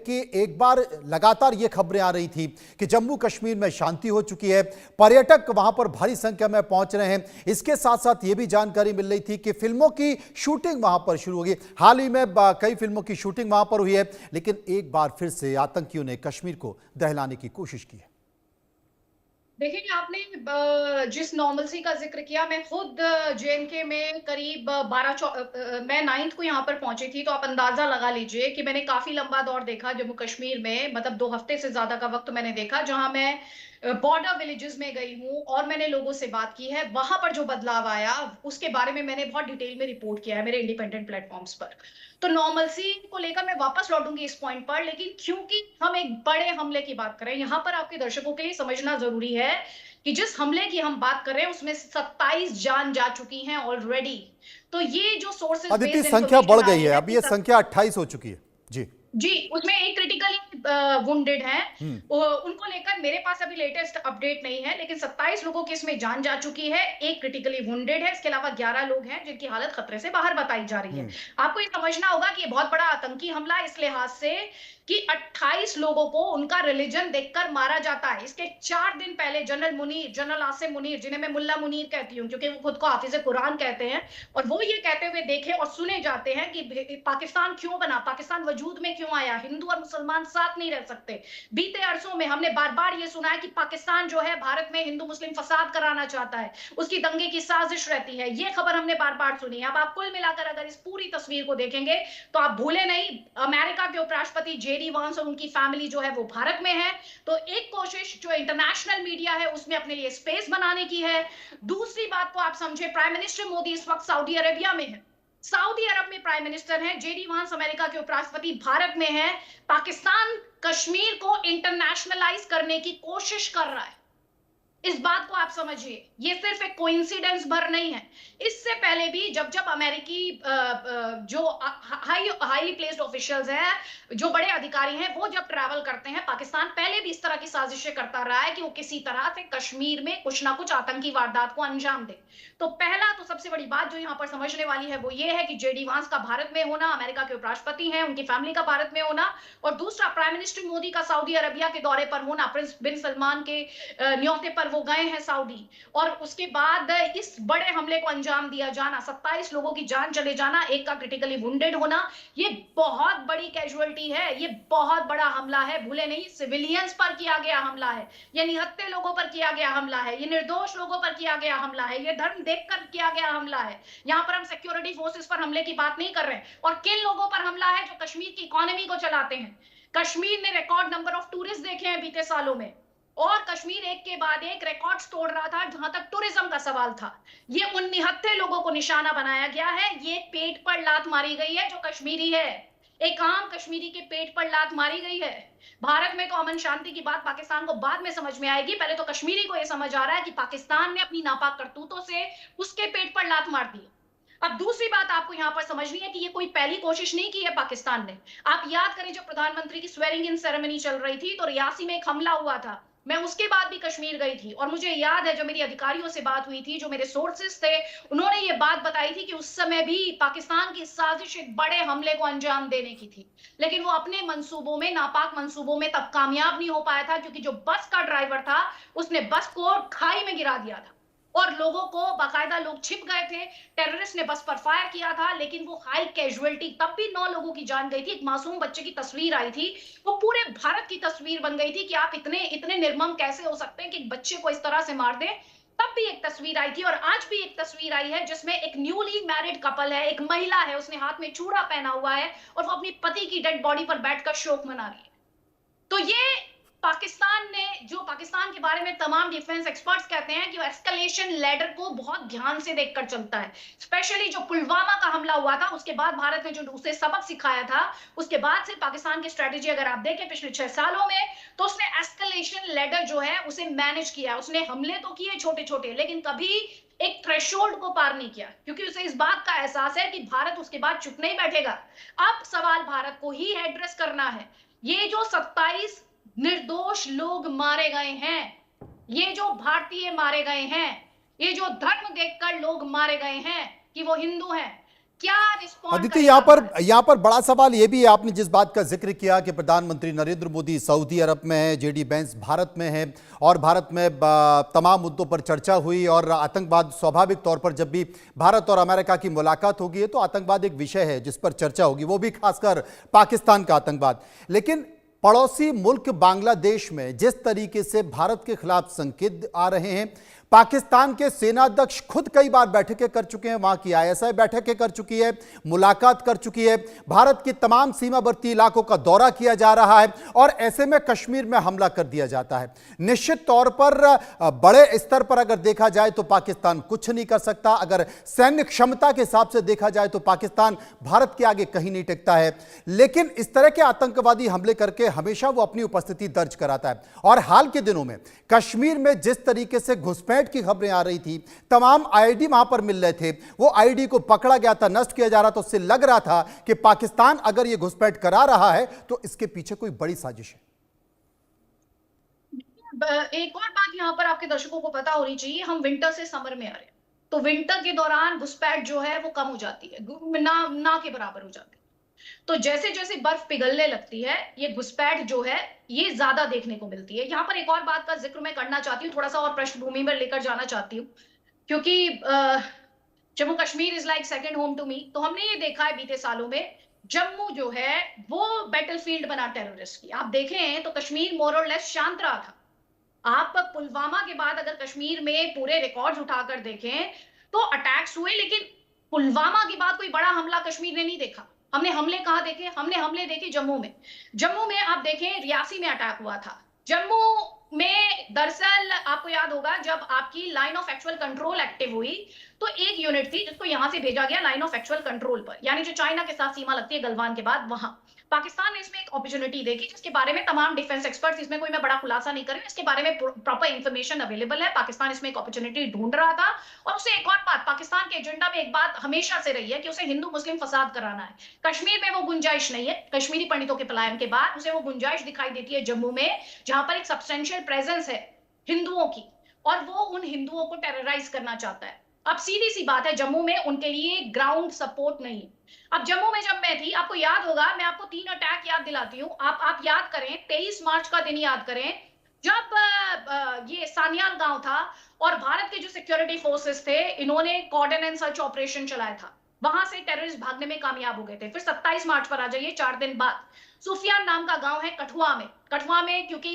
कि एक बार लगातार ये खबरें आ रही थी कि जम्मू कश्मीर में शांति हो चुकी है, पर्यटक वहां पर भारी संख्या में पहुंच रहे हैं। इसके साथ साथ ये भी जानकारी मिल रही थी कि फिल्मों की शूटिंग वहां पर शुरू होगी। हाल ही में कई फिल्मों की शूटिंग वहां पर हुई है, लेकिन एक बार फिर से आतंकियों ने कश्मीर को दहलाने की कोशिश की है। देखिए, आपने जिस नॉर्मलसी का ज़िक्र किया, मैं खुद जेएनके में करीब 12 मैं 9th को यहाँ पर पहुँची थी, तो आप अंदाज़ा लगा लीजिए कि मैंने काफ़ी लंबा दौर देखा जम्मू कश्मीर में, मतलब 2 हफ़्ते से ज़्यादा का वक़्त मैंने देखा, जहाँ मैं बॉर्डर विलेजेस में गई हूँ और मैंने लोगों से बात की है। वहाँ पर जो बदलाव आया, उसके बारे में मैंने बहुत डिटेल में रिपोर्ट किया है मेरे इंडिपेंडेंट प्लेटफ़ॉर्म्स पर। तो नॉर्मलसी को लेकर मैं वापस लौटूँगी इस पॉइंट पर, लेकिन क्योंकि हम एक बड़े हमले की बात कर रहे हैं, यहाँ पर आपके दर्शकों के लिए समझना ज़रूरी है कि जिस हमले की हम बात कर रहे हैं उसमें 27 जान जा चुकी हैं ऑलरेडी। तो ये जो सोर्सेस अदिति, बेस्ड संख्या बढ़ इंफॉर्मेशन आ गई रही है, है अब कि ये संख्या 28 हो चुकी है। जी। जी, उसमें एक क्रिटिकली वुंडेड हैं। हम्म। उनको लेकर मेरे पास अभी लेटेस्ट अपडेट नहीं है, लेकिन 27 लोगों की इसमें जान जा चुकी है, एक क्रिटिकली वुंडेड है, इसके अलावा 11 लोग हैं जिनकी हालत खतरे से बाहर बताई जा रही है। हम्म। आपको ये समझना होगा कि ये बहुत बड़ा आतंकी हमला है इस लिहाज से कि 28 लोगों को उनका रिलीजन देखकर मारा जाता है। इसके 4 दिन पहले जनरल आसिम मुनीर, जिन्हें मैं मुल्ला मुनीर कहती हूँ क्योंकि वो खुद को हाफिज़ कुरान कहते हैं, और वो ये कहते हुए देखे और सुने जाते हैं कि पाकिस्तान क्यों बना, पाकिस्तान वजूद में क्यों आया, हिंदू और मुसलमान साथ नहीं रह सकते। बीते अरसों में हमने बार-बार ये सुना है कि पाकिस्तान जो है भारत में हिंदू मुस्लिम फसाद कराना चाहता है, उसकी दंगे की साजिश रहती है। ये खबर हमने बार-बार सुनी है। अब आप कुल मिलाकर अगर इस पूरी तस्वीर को देखेंगे तो आप भूले नहीं, अमेरिका के उपराष्ट्रपति जेडी वांस और उनकी फैमिली जो है वो भारत में है। तो एक कोशिश जो इंटरनेशनल मीडिया है उसमें अपने लिए स्पेस बनाने की है। दूसरी बात को आप समझे, प्राइम मिनिस्टर मोदी इस वक्त सऊदी अरेबिया में है। सऊदी अरब में प्राइम मिनिस्टर हैं, जेडी वांस अमेरिका के उपराष्ट्रपति भारत में है। पाकिस्तान कश्मीर को इंटरनेशनलाइज करने की कोशिश कर रहा है। इस बात को आप समझिए, ये सिर्फ एक कोइंसिडेंस भर नहीं है। इससे पहले भी जब अमेरिकी जो हाईली प्लेस्ड ऑफिशियल्स हैं, जो बड़े अधिकारी हैं, वो जब ट्रैवल करते हैं पाकिस्तान, पहले भी इस तरह की साजिशें करता रहा है कि वो किसी तरह से कश्मीर में कुछ ना कुछ आतंकी वारदात को अंजाम दे। तो पहला तो सबसे बड़ी बात जो यहाँ पर समझने वाली है वो ये है कि जेडी वांस का भारत में होना, अमेरिका के उपराष्ट्रपति हैं, उनकी फैमिली का भारत में होना, और दूसरा प्राइम मिनिस्टर मोदी का सऊदी अरबिया के दौरे पर होना, प्रिंस बिन सलमान के न्योते पर वो गए हैं सऊदी, और उसके बाद इस बड़े हमले को अंजाम दिया जाना, 27 लोगों की जान चले जाना, एक का क्रिटिकली वुंडेड होना, ये बहुत बड़ी कैजुअलिटी है, ये बहुत बड़ा हमला है। भूले नहीं, सिविलियंस पर किया गया हमला है, ये निहत्थे लोगों पर किया गया हमला है, ये निर्दोष लोगों पर किया गया हमला है, ये धर्म देखकर किया गया हमला है। यहाँ पर हम सिक्योरिटी फोर्सेस पर हमले की बात नहीं कर रहे हैं। और किन लोगों पर हमला है? जो कश्मीर की इकोनॉमी को चलाते हैं। कश्मीर ने रिकॉर्ड नंबर ऑफ टूरिस्ट देखे हैं बीते सालों में, और कश्मीर एक के बाद एक रिकॉर्ड्स तोड़ रहा था जहां तक टूरिज्म का सवाल था। ये उन निहत्थे लोगों को निशाना बनाया गया है, ये पेट पर लात मारी गई है जो कश्मीरी है, एक आम कश्मीरी के पेट पर लात मारी गई है। भारत में तो अमन शांति की बात पाकिस्तान को बाद में समझ में आएगी, पहले तो कश्मीरी को यह समझ आ रहा है कि पाकिस्तान ने अपनी नापाक करतूतों से उसके पेट पर लात मार दी। अब दूसरी बात आपको यहां पर समझनी है कि ये कोई पहली कोशिश नहीं की है पाकिस्तान ने। आप याद करें, जब प्रधानमंत्री की स्वेरिंग इन सेरेमनी चल रही थी तो रियासी में एक हमला हुआ था। मैं उसके बाद भी कश्मीर गई थी और मुझे याद है, जो मेरी अधिकारियों से बात हुई थी, जो मेरे सोर्सेस थे, उन्होंने ये बात बताई थी कि उस समय भी पाकिस्तान की साजिश एक बड़े हमले को अंजाम देने की थी, लेकिन वो अपने मंसूबों में, नापाक मंसूबों में तब कामयाब नहीं हो पाया था, क्योंकि जो बस का ड्राइवर था उसने बस को खाई में गिरा दिया था और लोगों को, बाकायदा लोग छिप गए थे। टेररिस्ट ने बस पर फायर किया था, लेकिन वो हाई कैजुअलिटी, तब भी 9 लोगों की जान गई थी। एक मासूम बच्चे की तस्वीर आई थी, वो पूरे भारत की तस्वीर बन गई थी कि आप इतने इतने निर्मम कैसे हो सकते हैं कि एक बच्चे को इस तरह से मार दें। तब भी एक तस्वीर आई थी, और आज भी एक तस्वीर आई है जिसमें एक न्यूली मैरिड कपल है, एक महिला है, उसने हाथ में चूड़ा पहना हुआ है और वो अपनी पति की डेड बॉडी पर बैठकर शोक मना रही है। तो ये पाकिस्तान ने, जो पाकिस्तान के बारे में तमाम डिफेंस एक्सपर्ट्स कहते हैं कि वो एस्केलेशन लैडर को बहुत ध्यान से देखकर चलता है। स्पेशली जो पुलवामा का हमला हुआ था, उसके बाद भारत ने जो उसे सबक सिखाया था, उसके बाद से पाकिस्तान की स्ट्रेटेजी अगर आप देखें पिछले 6 सालों में, तो उसने एस्केलेशन लैडर जो है उसे मैनेज किया। उसने हमले तो किए छोटे-छोटे, लेकिन कभी एक थ्रेशोल्ड को पार नहीं किया, क्योंकि उसे इस बात का एहसास है कि भारत उसके बाद चुप नहीं बैठेगा। अब सवाल भारत को ही एड्रेस करना है। ये जो 27 निर्दोष लोग मारे गए हैं, ये जो भारतीय मारे गए हैं, ये जो धर्म देखकर लोग मारे गए हैं कि वो हिंदू हैं, क्या रिस्पॉन्ड अदिति, करेगा भारत? यहाँ पर बड़ा सवाल ये भी है, आपने जिस बात का जिक्र किया कि प्रधानमंत्री नरेंद्र मोदी सऊदी अरब में है, जेडी वेंस भारत में है और भारत में तमाम मुद्दों पर चर्चा हुई और आतंकवाद स्वाभाविक तौर पर जब भी भारत और अमेरिका की मुलाकात होगी तो आतंकवाद एक विषय है जिस पर चर्चा होगी, वो भी खासकर पाकिस्तान का आतंकवाद। लेकिन पड़ोसी मुल्क बांग्लादेश में जिस तरीके से भारत के खिलाफ संकेत आ रहे हैं, पाकिस्तान के सेनाध्यक्ष खुद कई बार बैठकें कर चुके हैं, वहां की आईएसआई बैठकें कर चुकी है, मुलाकात कर चुकी है, भारत के तमाम सीमावर्ती इलाकों का दौरा किया जा रहा है और ऐसे में कश्मीर में हमला कर दिया जाता है। निश्चित तौर पर बड़े स्तर पर अगर देखा जाए तो पाकिस्तान कुछ नहीं कर सकता, अगर सैन्य क्षमता के हिसाब से देखा जाए तो पाकिस्तान भारत के आगे कहीं नहीं टिकता है, लेकिन इस तरह के आतंकवादी हमले करके हमेशा वो अपनी उपस्थिति दर्ज कराता है। और हाल के दिनों में कश्मीर में जिस तरीके से घुसपैठ की खबरें आ रही थी, तमाम आईडी वहां पर मिल रहे थे, वो आईडी को पकड़ा गया था, नष्ट किया जा रहा था, उससे लग रहा था कि पाकिस्तान अगर ये घुसपैठ करा रहा है तो इसके पीछे कोई बड़ी साजिश है। एक और बात यहाँ पर आपके दर्शकों को पता होनी चाहिए, हम विंटर से समर में आ रहे हैं, तो विंटर के दौरान घुसपैठ जो है वो कम हो जाती है, ना के बराबर हो जाती है। तो जैसे जैसे बर्फ पिघलने लगती है, ये घुसपैठ जो है ये ज्यादा देखने को मिलती है। यहाँ पर एक और बात का जिक्र मैं करना चाहती हूँ, थोड़ा सा और पृष्ठभूमि में लेकर जाना चाहती हूँ, क्योंकि Jammu Kashmir is like second home to me. तो हमने ये देखा है बीते सालों में, जम्मू जो है वो बैटलफील्ड बना टेररिस्ट की। आप देखें तो कश्मीर मोर और लेस शांत रहा था। आप पुलवामा के बाद अगर कश्मीर में पूरे रिकॉर्ड्स उठाकर देखें तो अटैक्स हुए, लेकिन पुलवामा के बाद कोई बड़ा हमला कश्मीर ने नहीं देखा। हमने हमले कहां देखे? हमने हमले देखे जम्मू में। जम्मू में आप देखें, रियासी में अटैक हुआ था। जम्मू में दरअसल आपको याद होगा जब आपकी line of actual control active हुई तो एक यूनिट थी जिसको यहां से भेजा गया लाइन ऑफ एक्चुअल कंट्रोल पर, यानी जो चाइना के साथ सीमा लगती है गलवान के बाद, वहां पाकिस्तान ने इसमें एक अपॉर्चुनिटी देखी, जिसके बारे में तमाम डिफेंस एक्सपर्ट्स, इसमें कोई मैं बड़ा खुलासा नहीं कर रही, इसके बारे में प्रॉपर इंफॉर्मेशन अवेलेबल है। पाकिस्तान इसमें एक अपॉर्चुनिटी ढूंढ रहा था और उसे एक और बात, पाकिस्तान के एजेंडा में एक बात हमेशा से रही है कि उसे हिंदू मुस्लिम फसाद कराना है। कश्मीर में वो गुंजाइश नहीं है, कश्मीरी पंडितों के पलायन के बाद उसे वो गुंजाइश दिखाई देती है जम्मू में, जहां पर एक सब्सटेंशियल प्रेजेंस है हिंदुओं की और वो उन हिंदुओं को टेरराइज करना चाहता है। अब सीधी सी बात है, जम्मू में उनके लिए ग्राउंड सपोर्ट नहीं है। अब जम्मू में जब मैं थी, आपको याद होगा, मैं आपको 3 अटैक याद दिलाती हूँ, आप याद करें, 23 मार्च का दिन याद करें, जब ये सानियाल गांव था और भारत के जो सिक्योरिटी फोर्सेस थे, इन्होंने कॉर्डन एंड सर्च ऑपरेशन चलाया था, वहां से टेररिस्ट भागने में कामयाब हो गए थे। फिर 27 मार्च पर आ जाइए, 4 दिन बाद सूफियान नाम का गांव है कठुआ में क्योंकि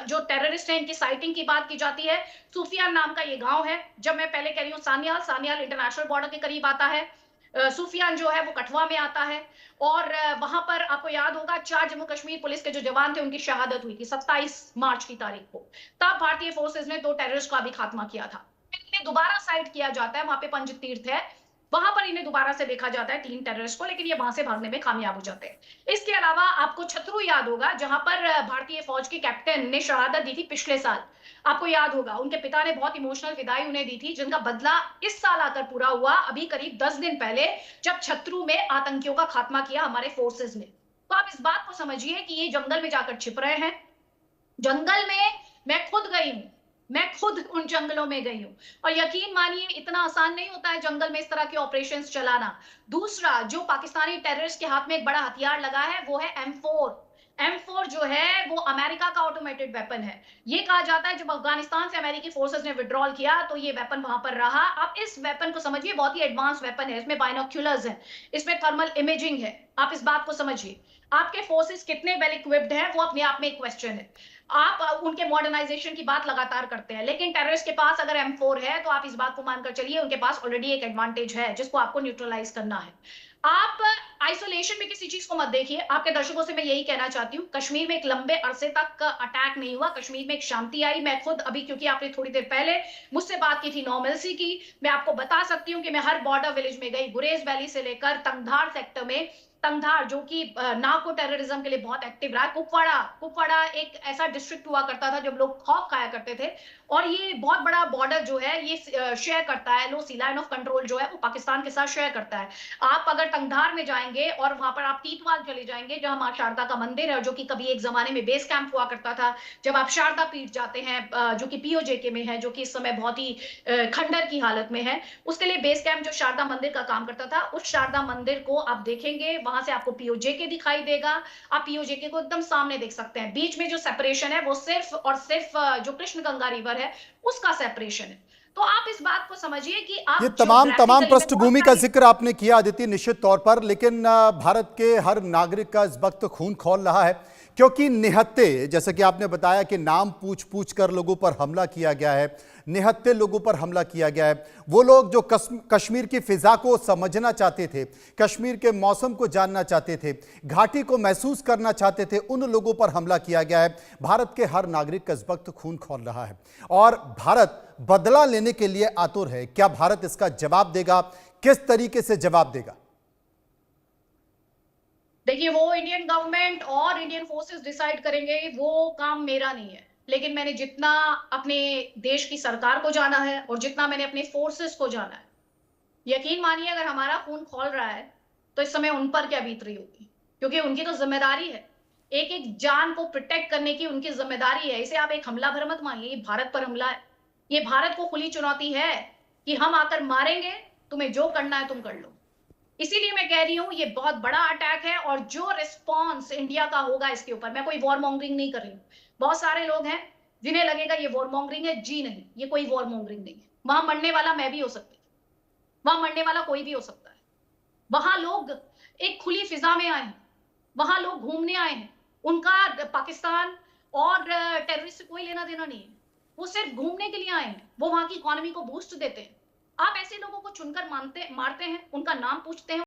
जो टेररिस्ट है इनकी साइटिंग की बात की जाती है, सूफियान नाम का ये गांव है। जब मैं पहले कह रही हूँ सानियाल इंटरनेशनल बॉर्डर के करीब आता है, सूफियान जो है वो कठुआ में आता है और वहां पर आपको याद होगा 4 जम्मू कश्मीर पुलिस के जो जवान थे उनकी शहादत हुई थी 27 मार्च की तारीख को। तब भारतीय फोर्सेस ने 2 टेररिस्ट का भी खात्मा किया था। इन्हें दोबारा साइट किया जाता है, वहां पे पंज तीर्थ है, वहां पर इन्हें दोबारा से देखा जाता है 3 टेररिस्ट को, लेकिन ये वहां से भागने में कामयाब हो जाते हैं। इसके अलावा आपको छतरू याद होगा, जहां पर भारतीय फौज के कैप्टन ने शहादत दी थी पिछले साल, आपको याद होगा, उनके पिता ने बहुत इमोशनल विदाई उन्हें दी थी, जिनका बदला इस साल आकर पूरा हुआ, अभी करीब 10 दिन पहले, जब छतरू में आतंकियों का खात्मा किया हमारे फोर्सेस ने। तो आप इस बात को समझिए कि ये जंगल में जाकर छिप रहे हैं। जंगल में मैं खुद गई हूं, मैं खुद उन जंगलों में गई हूं और यकीन मानिए इतना आसान नहीं होता है जंगल में इस तरह के ऑपरेशंस चलाना। दूसरा, जो पाकिस्तानी टेररिस्ट के हाथ में एक बड़ा हथियार लगा है वो है M4 जो है वो अमेरिका का ऑटोमेटेड वेपन है। ये कहा जाता है जब अफगानिस्तान से अमेरिकी फोर्सेस ने विड्रॉल किया तो ये वेपन वहां पर रहा। आप इस वेपन को समझिए, बहुत ही एडवांस वेपन है, इसमें बाइनोक्यूलर्स हैं, इसमें थर्मल इमेजिंग है। आप इस बात को समझिए, आपके फोर्सेस कितने वेल इक्विप्ड हैं वो अपने आप में एक क्वेश्चन है। आप उनके मॉडर्नाइजेशन की बात लगातार करते हैं, लेकिन टेररिस्ट के पास अगर M4 है तो आप इस बात को मानकर चलिए उनके पास ऑलरेडी एक एडवांटेज है जिसको आपको न्यूट्रलाइज करना है। आप आइसोलेशन में किसी चीज को मत देखिए। आपके दर्शकों से मैं यही कहना चाहती हूँ, कश्मीर में एक लंबे अरसे तक अटैक नहीं हुआ, कश्मीर में एक शांति आई। मैं खुद अभी, क्योंकि आपने थोड़ी देर पहले मुझसे बात की थी नॉर्मलसी की, मैं आपको बता सकती हूँ कि मैं हर बॉर्डर विलेज में गई, गुरेज वैली से लेकर तंगधार सेक्टर में तंगधार जो कि नार्को टेररिज्म के लिए बहुत एक्टिव रहा है, कुपवाड़ा एक ऐसा डिस्ट्रिक्ट हुआ करता था जब लोग खौफ खाया करते थे, और ये बहुत बड़ा बॉर्डर जो है ये शेयर करता है, लो सी लाइन ऑफ कंट्रोल जो है वो पाकिस्तान के साथ शेयर करता है। आप अगर तंगधार में जाएंगे और वहां पर आप टीटवाल चले जाएंगे जहां मां शारदा का मंदिर है, जो कि कभी एक जमाने में बेस कैंप हुआ करता था। जब आप शारदा पीठ जाते हैं जो कि पीओजेके में है, जो कि इस समय बहुत ही खंडर की हालत में है, उसके लिए बेस कैंप जो शारदा मंदिर का काम करता था, उस शारदा मंदिर को आप देखेंगे, वहां से आपको पीओजेके दिखाई देगा। आप पीओजेके को एकदम सामने देख सकते हैं। बीच में जो सेपरेशन है वो सिर्फ और सिर्फ जो कृष्ण गंगा रिवर है उसका सेपरेशन है। तो आप इस बात को समझिए कि ये आप तमाम ज्योग्राफिकली में बहुत पृष्ठभूमि का सारी जिक्र आपने किया अदिति, निश्चित तौर पर, लेकिन भारत के हर नागरिक का इस वक्त खून खौल रहा है, क्योंकि निहत्थे, जैसे कि आपने बताया कि नाम पूछ पूछ कर लोगों पर हमला किया गया है, निहत्थे लोगों पर हमला किया गया है। वो लोग जो कश्मीर की फिजा को समझना चाहते थे, कश्मीर के मौसम को जानना चाहते थे, घाटी को महसूस करना चाहते थे, उन लोगों पर हमला किया गया है। भारत के हर नागरिक का इस वक्त खून खौल रहा है और भारत बदला लेने के लिए आतुर है। क्या भारत इसका जवाब देगा? किस तरीके से जवाब देगा? देखिए, वो इंडियन गवर्नमेंट और इंडियन फोर्सेस डिसाइड करेंगे, वो काम मेरा नहीं है। लेकिन मैंने जितना अपने देश की सरकार को जाना है और जितना मैंने अपने फोर्सेस को जाना है, यकीन मानिए अगर हमारा खून खौल रहा है तो इस समय उन पर क्या बीत रही होगी, क्योंकि उनकी तो जिम्मेदारी है, एक एक जान को प्रोटेक्ट करने की उनकी जिम्मेदारी है। इसे आप एक हमला भर मत मानिए, ये भारत पर हमला है। ये भारत को खुली चुनौती है कि हम आकर मारेंगे, तुम्हें जो करना है तुम कर लो। इसीलिए मैं कह रही हूं ये बहुत बड़ा अटैक है, और जो रिस्पॉन्स इंडिया का होगा इसके ऊपर, मैं कोई वॉर मॉन्गरिंग नहीं कर रही हूं। बहुत सारे लोग हैं जिन्हें लगेगा ये वॉर मॉन्गरिंग है। जी नहीं, ये कोई वॉर मॉन्गरिंग नहीं है। वहां मरने वाला मैं भी हो सकती हूँ, वहां मरने वाला कोई भी हो सकता है। वहां लोग एक खुली फिजा में आए हैं, वहां लोग घूमने आए हैं। उनका पाकिस्तान और टेररिस्ट से कोई लेना देना नहीं है। वो सिर्फ घूमने के लिए आए हैं, वो वहां की इकोनॉमी को बूस्ट देते हैं। आप ऐसे लोगों को चुनकर मारते हैं, उनका नाम पूछते हैं।